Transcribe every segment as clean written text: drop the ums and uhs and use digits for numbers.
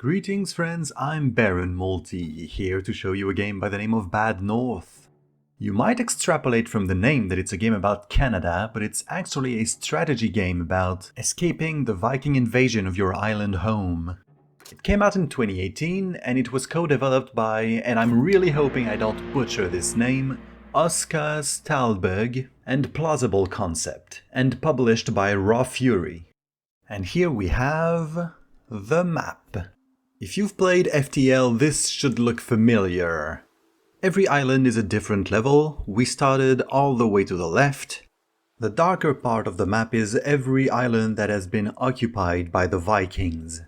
Greetings friends, I'm Baron Multi, here to show you a game by the name of Bad North. You might extrapolate from the name that it's a game about Canada, but it's actually a strategy game about escaping the Viking invasion of your island home. It came out in 2018 and it was co-developed by, and I'm really hoping I don't butcher this name, Oskar Stalberg and Plausible Concept, and published by Raw Fury. And here we have the map. If you've played FTL, this should look familiar. Every island is a different level. We started all the way to the left. The darker part of the map is every island that has been occupied by the Vikings.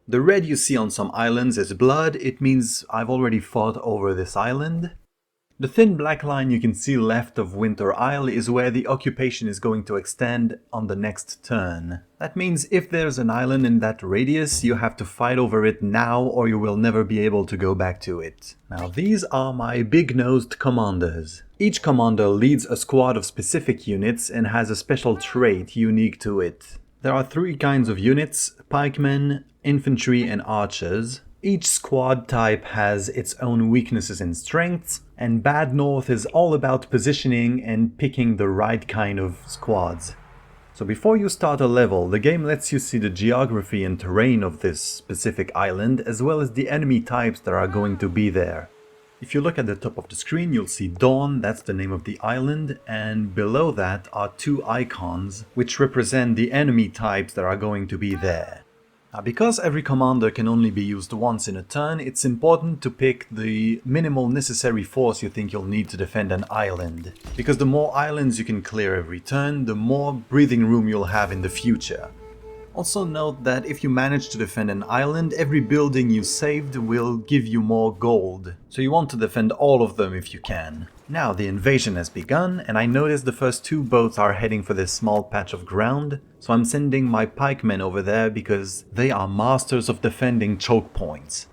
The red you see on some islands is blood, it means I've already fought over this island. The thin black line you can see left of Winter Isle is where the occupation is going to extend on the next turn. That means if there's an island in that radius, you have to fight over it now or you will never be able to go back to it. Now these are my big-nosed commanders. Each commander leads a squad of specific units and has a special trait unique to it. There are three kinds of units: pikemen, infantry and archers. Each squad type has its own weaknesses and strengths, and Bad North is all about positioning and picking the right kind of squads. So before you start a level, the game lets you see the geography and terrain of this specific island, as well as the enemy types that are going to be there. If you look at the top of the screen, you'll see Dawn, that's the name of the island, and below that are two icons, which represent the enemy types that are going to be there. Now, because every commander can only be used once in a turn, it's important to pick the minimal necessary force you think you'll need to defend an island. Because the more islands you can clear every turn, the more breathing room you'll have in the future. Also note that if you manage to defend an island, every building you saved will give you more gold. So you want to defend all of them if you can. Now the invasion has begun, and I noticed the first two boats are heading for this small patch of ground, so I'm sending my pikemen over there because they are masters of defending choke points.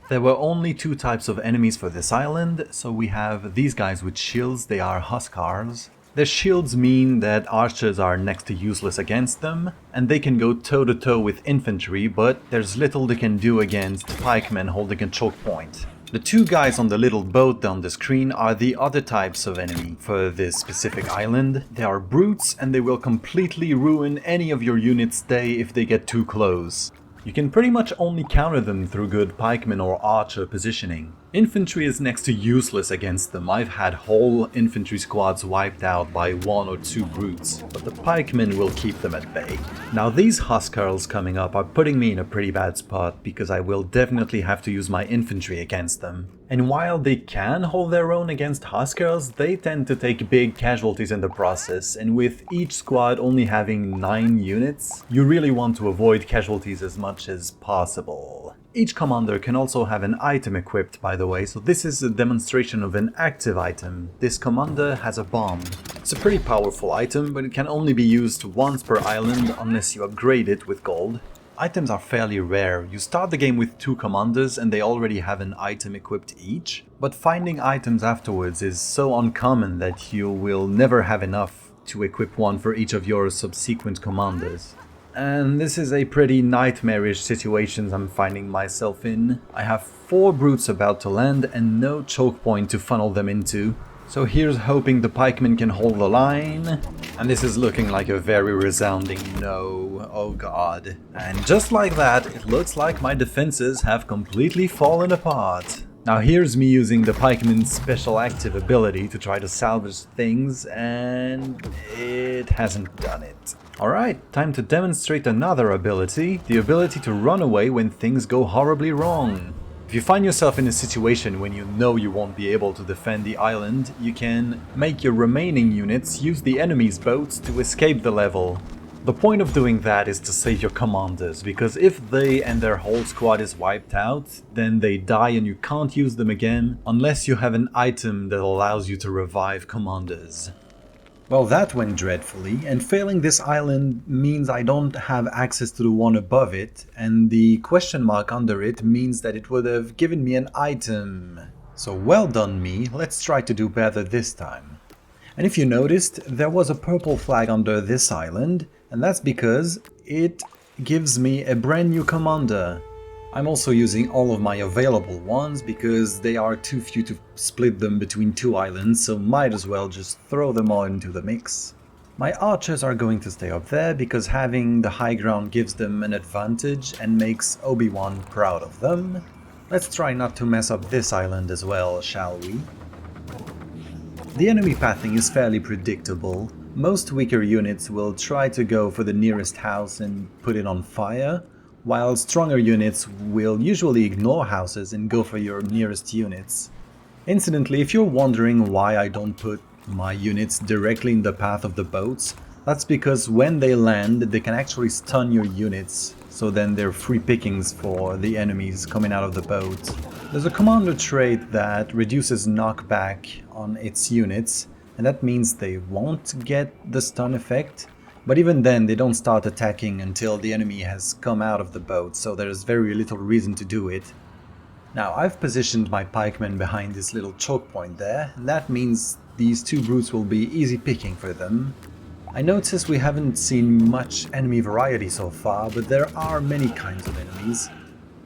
There were only two types of enemies for this island, so we have these guys with shields, they are Huskars. Their shields mean that archers are next to useless against them, and they can go toe-to-toe with infantry, but there's little they can do against pikemen holding a choke point. The two guys on the little boat down the screen are the other types of enemy for this specific island. They are brutes and they will completely ruin any of your unit's day if they get too close. You can pretty much only counter them through good pikeman or archer positioning. Infantry is next to useless against them. I've had whole infantry squads wiped out by one or two brutes, but the pikemen will keep them at bay. Now these Huskars coming up are putting me in a pretty bad spot because I will definitely have to use my infantry against them. And while they can hold their own against Huskars, they tend to take big casualties in the process, and with each squad only having 9 units, you really want to avoid casualties as much as possible. Each commander can also have an item equipped, by the way, so this is a demonstration of an active item. This commander has a bomb. It's a pretty powerful item, but it can only be used once per island unless you upgrade it with gold. Items are fairly rare. You start the game with 2 commanders and they already have an item equipped each, but finding items afterwards is so uncommon that you will never have enough to equip one for each of your subsequent commanders. And this is a pretty nightmarish situation I'm finding myself in. I have 4 brutes about to land and no choke point to funnel them into. So here's hoping the pikemen can hold the line. And this is looking like a very resounding no. Oh god. And just like that, it looks like my defenses have completely fallen apart. Now here's me using the pikeman's special active ability to try to salvage things, and it hasn't done it. Alright, time to demonstrate another ability, the ability to run away when things go horribly wrong. If you find yourself in a situation when you know you won't be able to defend the island, you can make your remaining units use the enemy's boats to escape the level. The point of doing that is to save your commanders, because if they and their whole squad is wiped out, then they die and you can't use them again unless you have an item that allows you to revive commanders. Well, that went dreadfully, and failing this island means I don't have access to the one above it, and the question mark under it means that it would have given me an item. So well done me, let's try to do better this time. And if you noticed, there was a purple flag under this island, and that's because it gives me a brand new commander. I'm also using all of my available ones because they are too few to split them between two islands, so might as well just throw them all into the mix. My archers are going to stay up there because having the high ground gives them an advantage and makes Obi-Wan proud of them. Let's try not to mess up this island as well, shall we? The enemy pathing is fairly predictable. Most weaker units will try to go for the nearest house and put it on fire, while stronger units will usually ignore houses and go for your nearest units. Incidentally, if you're wondering why I don't put my units directly in the path of the boats, that's because when they land, they can actually stun your units, so then they're free pickings for the enemies coming out of the boat. There's a commander trait that reduces knockback on its units, and that means they won't get the stun effect. But even then, they don't start attacking until the enemy has come out of the boat, so there's very little reason to do it. Now, I've positioned my pikemen behind this little choke point there, and that means these two brutes will be easy picking for them. I notice we haven't seen much enemy variety so far, but there are many kinds of enemies.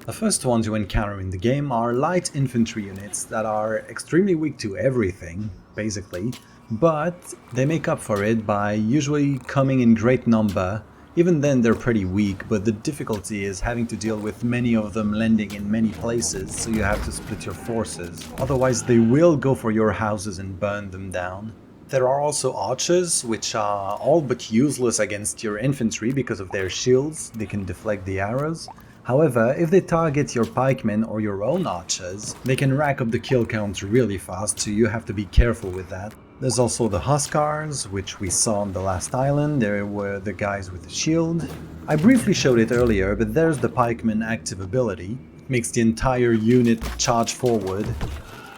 The first ones you encounter in the game are light infantry units that are extremely weak to everything, basically, but they make up for it by usually coming in great number. Even then they're pretty weak, but the difficulty is having to deal with many of them landing in many places, so you have to split your forces. Otherwise they will go for your houses and burn them down. There are also archers, which are all but useless against your infantry because of their shields. They can deflect the arrows. However, if they target your pikemen or your own archers, they can rack up the kill count really fast, so you have to be careful with that. There's also the Huskars, which we saw on the last island. There were the guys with the shield. I briefly showed it earlier, but there's the pikeman active ability. It makes the entire unit charge forward.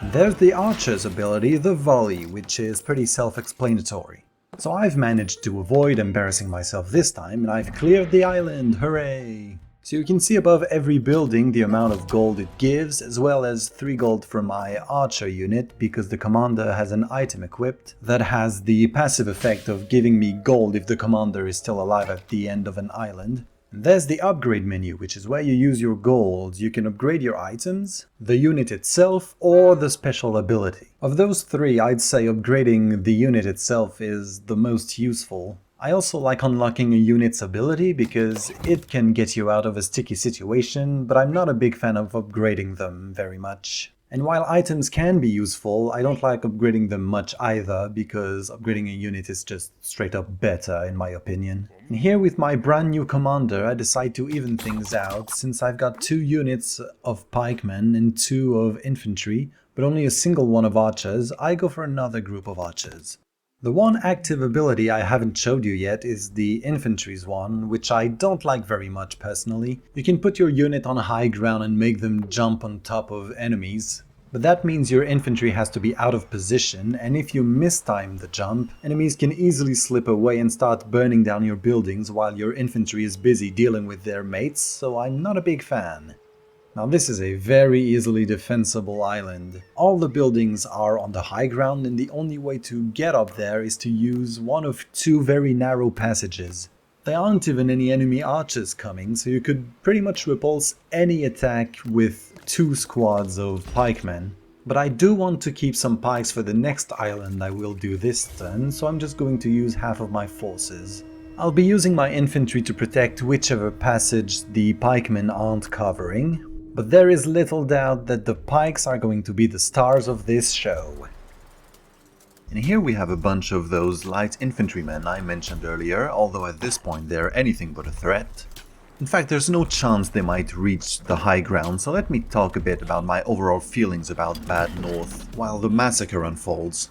And there's the archer's ability, the volley, which is pretty self-explanatory. So I've managed to avoid embarrassing myself this time, and I've cleared the island, hooray! So you can see above every building the amount of gold it gives, as well as 3 gold from my archer unit, because the commander has an item equipped that has the passive effect of giving me gold if the commander is still alive at the end of an island. And there's the upgrade menu, which is where you use your gold. You can upgrade your items, the unit itself, or the special ability. Of those 3, I'd say upgrading the unit itself is the most useful. I also like unlocking a unit's ability because it can get you out of a sticky situation, but I'm not a big fan of upgrading them very much. And while items can be useful, I don't like upgrading them much either, because upgrading a unit is just straight up better in my opinion. And here with my brand new commander, I decide to even things out, since I've got 2 units of pikemen and 2 of infantry, but only a single one of archers. I go for another group of archers. The one active ability I haven't showed you yet is the infantry's one, which I don't like very much personally. You can put your unit on high ground and make them jump on top of enemies, but that means your infantry has to be out of position, and if you mistime the jump, enemies can easily slip away and start burning down your buildings while your infantry is busy dealing with their mates, so I'm not a big fan. Now this is a very easily defensible island. All the buildings are on the high ground, and the only way to get up there is to use one of 2 very narrow passages. There aren't even any enemy archers coming, so you could pretty much repulse any attack with 2 squads of pikemen. But I do want to keep some pikes for the next island I will do this turn, so I'm just going to use half of my forces. I'll be using my infantry to protect whichever passage the pikemen aren't covering. But there is little doubt that the pikes are going to be the stars of this show. And here we have a bunch of those light infantrymen I mentioned earlier, although at this point they're anything but a threat. In fact, there's no chance they might reach the high ground, so let me talk a bit about my overall feelings about Bad North while the massacre unfolds.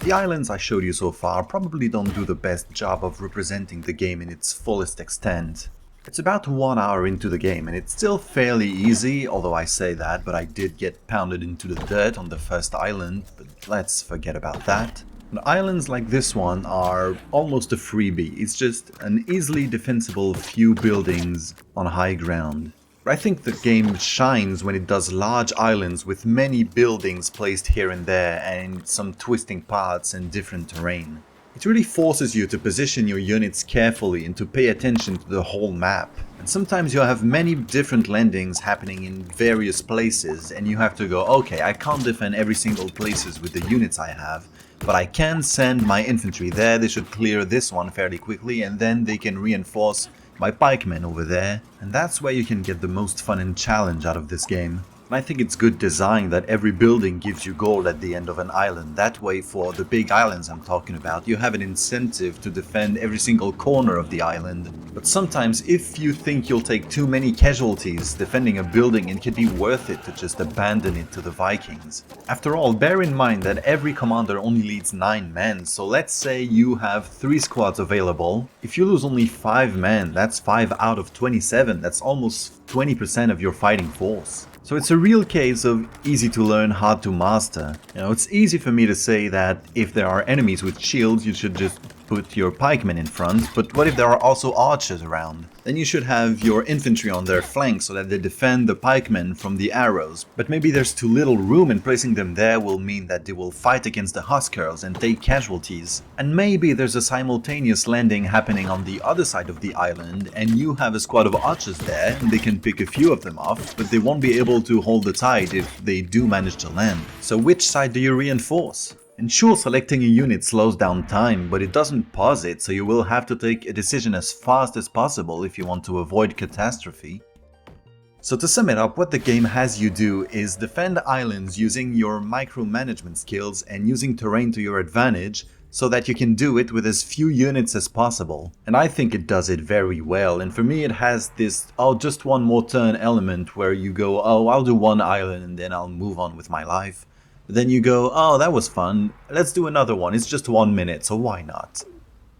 The islands I showed you so far probably don't do the best job of representing the game in its fullest extent. It's about 1 hour into the game and it's still fairly easy, although I say that, but I did get pounded into the dirt on the first island, but let's forget about that. And islands like this one are almost a freebie. It's just an easily defensible few buildings on high ground. But I think the game shines when it does large islands with many buildings placed here and there and some twisting parts and different terrain. It really forces you to position your units carefully and to pay attention to the whole map. And sometimes you have many different landings happening in various places and you have to go, okay, I can't defend every single places with the units I have, but I can send my infantry there, they should clear this one fairly quickly and then they can reinforce my pikemen over there. And that's where you can get the most fun and challenge out of this game. And I think it's good design that every building gives you gold at the end of an island. That way, for the big islands I'm talking about, you have an incentive to defend every single corner of the island. But sometimes if you think you'll take too many casualties defending a building, it can be worth it to just abandon it to the Vikings. After all, bear in mind that every commander only leads 9 men, so let's say you have 3 squads available. If you lose only 5 men, that's 5 out of 27, that's almost 20% of your fighting force. So it's a real case of easy to learn, hard to master. You know, it's easy for me to say that if there are enemies with shields, you should just put your pikemen in front, but what if there are also archers around? Then you should have your infantry on their flanks so that they defend the pikemen from the arrows. But maybe there's too little room and placing them there will mean that they will fight against the huskers and take casualties. And maybe there's a simultaneous landing happening on the other side of the island and you have a squad of archers there and they can pick a few of them off, but they won't be able to hold the tide if they do manage to land. So which side do you reinforce? And sure, selecting a unit slows down time, but it doesn't pause it, so you will have to take a decision as fast as possible if you want to avoid catastrophe. So to sum it up, what the game has you do is defend islands using your micromanagement skills and using terrain to your advantage, so that you can do it with as few units as possible. And I think it does it very well, and for me it has this, oh, just one more turn element where you go, oh, I'll do one island and then I'll move on with my life. Then you go, oh, that was fun, let's do another one, it's just 1 minute, so why not?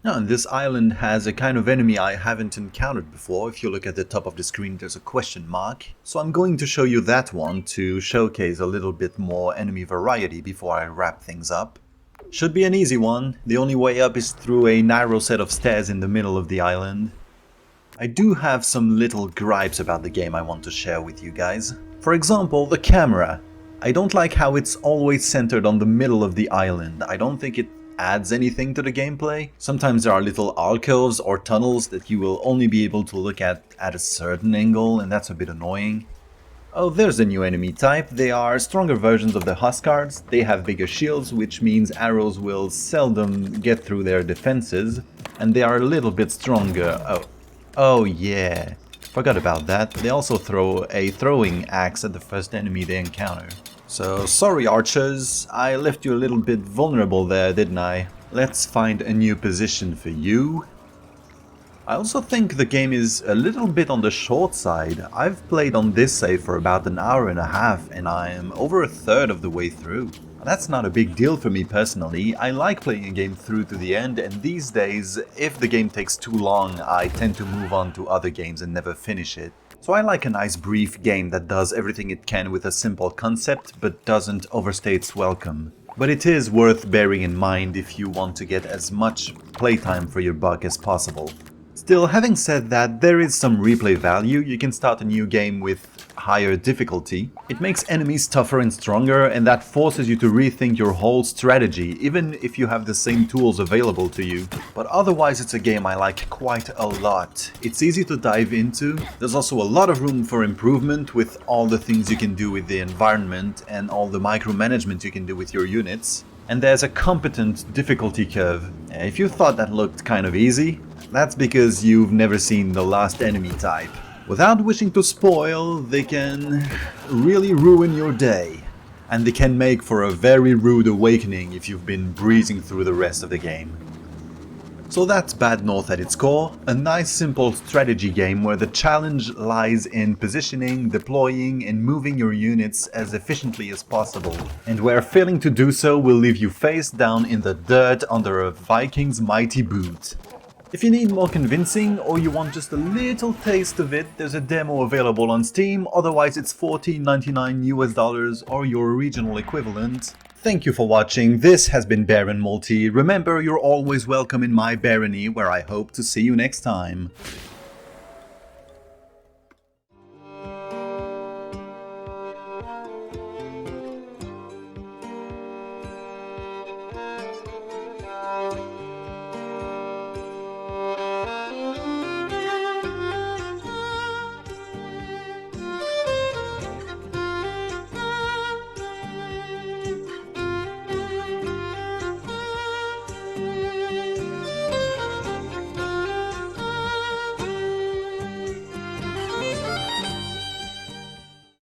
Now, this island has a kind of enemy I haven't encountered before. If you look at the top of the screen, there's a question mark. So I'm going to show you that one to showcase a little bit more enemy variety before I wrap things up. Should be an easy one, the only way up is through a narrow set of stairs in the middle of the island. I do have some little gripes about the game I want to share with you guys. For example, the camera. I don't like how it's always centered on the middle of the island. I don't think it adds anything to the gameplay. Sometimes there are little alcoves or tunnels that you will only be able to look at a certain angle, and that's a bit annoying. Oh, there's a new enemy type. They are stronger versions of the Huskards. They have bigger shields, which means arrows will seldom get through their defenses, and they are a little bit stronger. Oh yeah, forgot about that. They also throw a throwing axe at the first enemy they encounter. So, sorry archers, I left you a little bit vulnerable there, didn't I? Let's find a new position for you. I also think the game is a little bit on the short side. I've played on this save for about an hour and a half and I am over a third of the way through. That's not a big deal for me personally. I like playing a game through to the end, and these days, if the game takes too long, I tend to move on to other games and never finish it. So I like a nice brief game that does everything it can with a simple concept, but doesn't overstay its welcome. But it is worth bearing in mind if you want to get as much playtime for your buck as possible. Still, having said that, there is some replay value. You can start a new game with higher difficulty. It makes enemies tougher and stronger, and that forces you to rethink your whole strategy, even if you have the same tools available to you. But otherwise it's a game I like quite a lot. It's easy to dive into. There's also a lot of room for improvement with all the things you can do with the environment and all the micromanagement you can do with your units. And there's a competent difficulty curve. If you thought that looked kind of easy, that's because you've never seen the last enemy type. Without wishing to spoil, they can really ruin your day. And they can make for a very rude awakening if you've been breezing through the rest of the game. So that's Bad North at its core, a nice simple strategy game where the challenge lies in positioning, deploying and moving your units as efficiently as possible, and where failing to do so will leave you face down in the dirt under a Viking's mighty boot. If you need more convincing or you want just a little taste of it, there's a demo available on Steam, otherwise it's $14.99 US or your regional equivalent. Thank you for watching, this has been Baron Multi. Remember, you're always welcome in my barony, where I hope to see you next time.